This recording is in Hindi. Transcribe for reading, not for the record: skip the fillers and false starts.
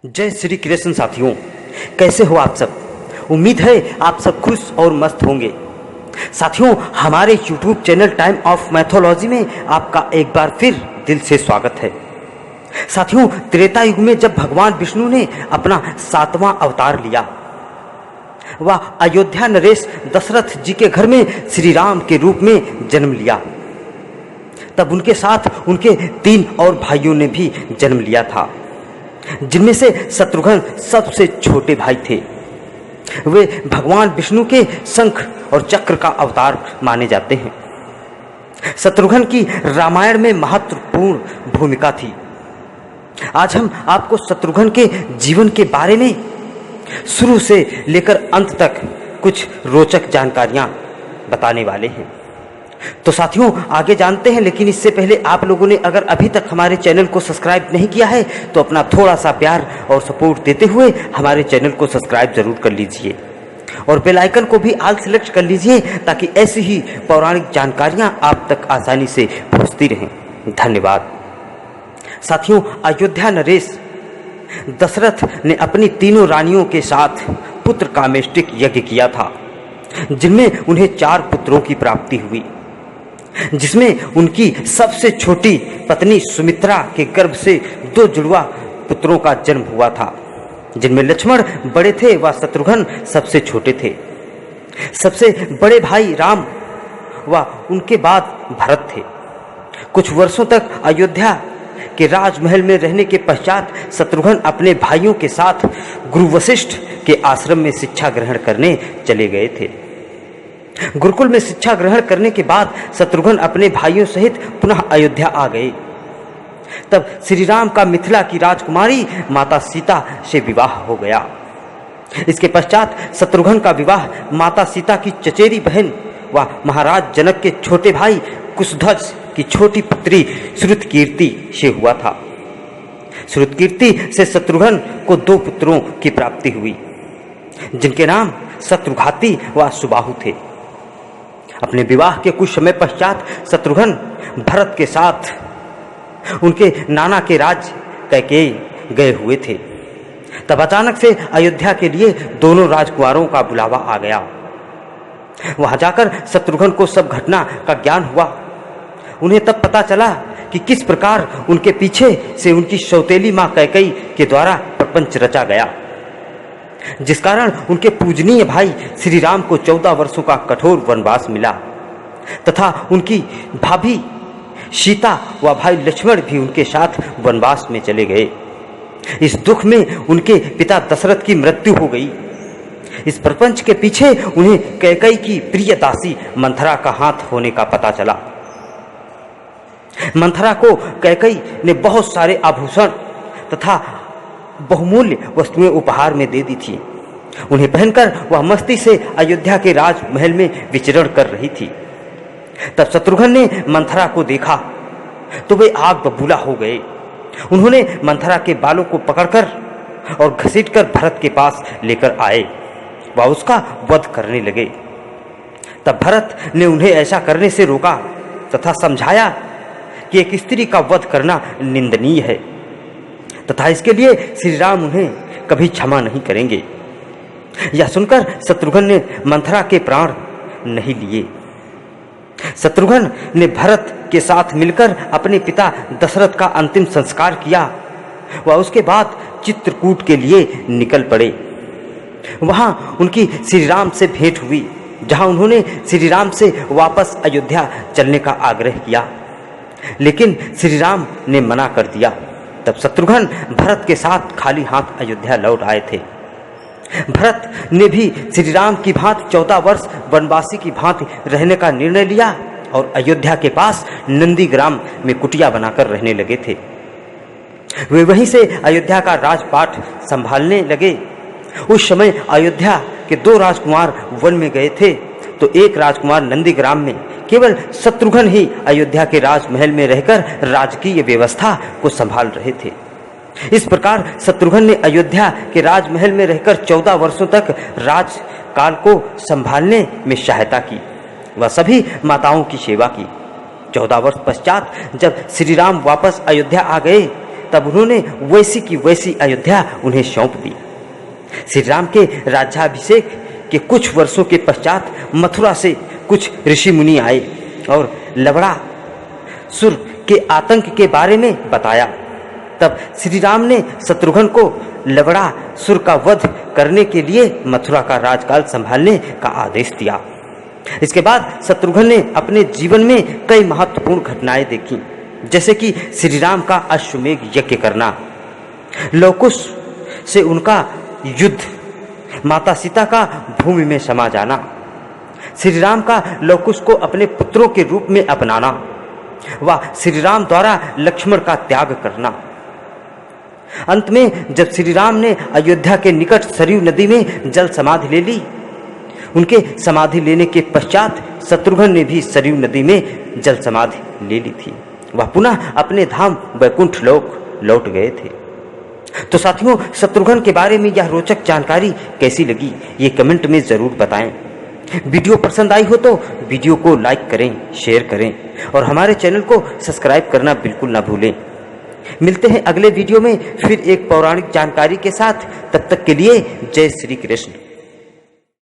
जय श्री कृष्ण साथियों, कैसे हो आप सब। उम्मीद है आप सब खुश और मस्त होंगे। साथियों, हमारे YouTube channel time of mythology में आपका एक बार फिर दिल से स्वागत है। साथियों, त्रेता युग में जब भगवान विष्णु ने अपना 7वां अवतार लिया, वह अयोध्या नरेश दशरथ जी के घर में श्री राम के रूप में जन्म लिया। तब उनके साथ उनके 3 और भाइयों ने भी जन्म लिया था, जिनमें से शत्रुघ्न सबसे छोटे भाई थे। वे भगवान विष्णु के शंख और चक्र का अवतार माने जाते हैं। शत्रुघ्न की रामायण में महत्वपूर्ण भूमिका थी। आज हम आपको शत्रुघ्न के जीवन के बारे में शुरू से लेकर अंत तक कुछ रोचक जानकारियां बताने वाले हैं। तो साथियों, आगे जानते हैं, लेकिन इससे पहले आप लोगों ने अगर अभी तक हमारे चैनल को सब्सक्राइब नहीं किया है तो अपना थोड़ा सा प्यार और सपोर्ट देते हुए हमारे चैनल को सब्सक्राइब जरूर कर लीजिए और बेल आइकन को भी ऑल सेलेक्ट कर लीजिए, ताकि ऐसी ही पौराणिक जानकारियां आप तक आसानी से पहुंचती रहें। धन्यवाद। साथियों, अयोध्या नरेश दशरथ ने अपनी 3 रानियों के साथ पुत्र कामेष्टिक यज्ञ किया था, जिनमें उन्हें 4 पुत्रों की प्राप्ति हुई, जिसमें उनकी सबसे छोटी पत्नी सुमित्रा के गर्भ से 2 जुड़वा पुत्रों का जन्म हुआ था, जिनमें लक्ष्मण बड़े थे व शत्रुघ्न सबसे छोटे थे। सबसे बड़े भाई राम व उनके बाद भरत थे। कुछ वर्षों तक अयोध्या के राजमहल में रहने के पश्चात शत्रुघ्न अपने भाइयों के साथ गुरु वशिष्ठ के आश्रम में शिक्षा ग्रहण करने चले गए थे। गुरुकुल में शिक्षा ग्रहण करने के बाद शत्रुघ्न अपने भाइयों सहित पुनः अयोध्या आ गए। तब श्री राम का मिथिला की राजकुमारी माता सीता से विवाह हो गया। इसके पश्चात शत्रुघ्न का विवाह माता सीता की चचेरी बहन व महाराज जनक के छोटे भाई कुशध्वज की छोटी पुत्री श्रुतकीर्ति से हुआ था। श्रुतकीर्ति से शत्रुघ्न को 2 पुत्रों की प्राप्ति हुई, जिनके नाम शत्रुघाती व सुबाहु थे। अपने विवाह के कुछ समय पश्चात शत्रुघ्न भरत के साथ उनके नाना के राज्य कैकेयी गए हुए थे। तब अचानक से अयोध्या के लिए दोनों राजकुमारों का बुलावा आ गया। वहां जाकर शत्रुघ्न को सब घटना का ज्ञान हुआ। उन्हें तब पता चला कि किस प्रकार उनके पीछे से उनकी सौतेली मां कैकेयी के द्वारा प्रपंच रचा गया, जिस कारण उनके पूजनीय भाई श्री राम को 14 वर्षों का कठोर वनवास मिला तथा उनकी भाभी सीता व भाई लक्ष्मण भी उनके साथ वनवास में चले गए। इस दुख में उनके पिता दशरथ की मृत्यु हो गई। इस प्रपंच के पीछे उन्हें कैकेयी की प्रिय दासी मंथरा का हाथ होने का पता चला। मंथरा को कैकेयी ने बहुत सारे आभूषण तथा बहुमूल्य वस्तुएं उपहार में दे दी थी। उन्हें पहनकर वह मस्ती से अयोध्या के राजमहल में विचरण कर रही थी। तब शत्रुघ्न ने मंथरा को देखा तो वे आग बबूला हो गए। उन्होंने मंथरा के बालों को पकड़कर और घसीटकर भरत के पास लेकर आए व उसका वध करने लगे। तब भरत ने उन्हें ऐसा करने से रोका तथा समझाया कि एक स्त्री का वध करना निंदनीय है तथा इसके लिए श्री राम उन्हें कभी क्षमा नहीं करेंगे। यह सुनकर शत्रुघ्न ने मंथरा के प्राण नहीं लिए। शत्रुघ्न ने भरत के साथ मिलकर अपने पिता दशरथ का अंतिम संस्कार किया व उसके बाद चित्रकूट के लिए निकल पड़े। वहां उनकी श्री राम से भेंट हुई, जहां उन्होंने श्री राम से वापस अयोध्या चलने का आग्रह किया, लेकिन श्री राम ने मना कर दिया। तब शत्रुघ्न भरत के साथ खाली हाथ अयोध्या लौट आए थे। भरत ने भी श्री राम की भांति 14 वर्ष वनवासी की भांति रहने का निर्णय लिया और अयोध्या के पास नंदीग्राम में कुटिया बनाकर रहने लगे थे। वे वहीं से अयोध्या का राजपाट संभालने लगे। उस समय अयोध्या के 2 राजकुमार वन में गए थे, तो एक राजकुमार नंदीग्राम में। केवल शत्रुघ्न ही अयोध्या के राजमहल में रहकर राजकीय व्यवस्था को संभाल रहे थे। इस प्रकार शत्रुघ्न ने अयोध्या के राजमहल में रहकर 14 वर्षों तक राजकाल को संभालने में सहायता की व सभी माताओं की सेवा की। 14 वर्ष पश्चात जब श्री राम वापस अयोध्या आ गए तब उन्होंने वैसी की वैसी अयोध्या उन्हें सौंप दी। श्री राम के राज्याभिषेक के कुछ वर्षों के पश्चात मथुरा से कुछ ऋषि मुनि आए और लवड़ा सुर के आतंक के बारे में बताया। तब श्री राम ने शत्रुघ्न को लवड़ा सुर का वध करने के लिए मथुरा का राजकाल संभालने का आदेश दिया। इसके बाद शत्रुघ्न ने अपने जीवन में कई महत्वपूर्ण घटनाएं देखी, जैसे कि श्री राम का अश्वमेध यज्ञ करना, लवकुश से उनका युद्ध, माता सीता का भूमि में समा जाना, श्री राम का लवकुश को अपने पुत्रों के रूप में अपनाना व श्री राम द्वारा लक्ष्मण का त्याग करना। अंत में जब श्री राम ने अयोध्या के निकट सरयू नदी में जल समाधि ले ली, उनके समाधि लेने के पश्चात शत्रुघ्न ने भी सरयू नदी में जल समाधि ले ली थी। वह पुनः अपने धाम वैकुंठ लोक लौट गए थे। तो साथियों, शत्रुघ्न के बारे में यह रोचक जानकारी कैसी लगी, ये कमेंट में जरूर बताएं। वीडियो पसंद आई हो तो वीडियो को लाइक करें, शेयर करें और हमारे चैनल को सब्सक्राइब करना बिल्कुल ना भूलें। मिलते हैं अगले वीडियो में फिर एक पौराणिक जानकारी के साथ। तब तक के लिए जय श्री कृष्ण।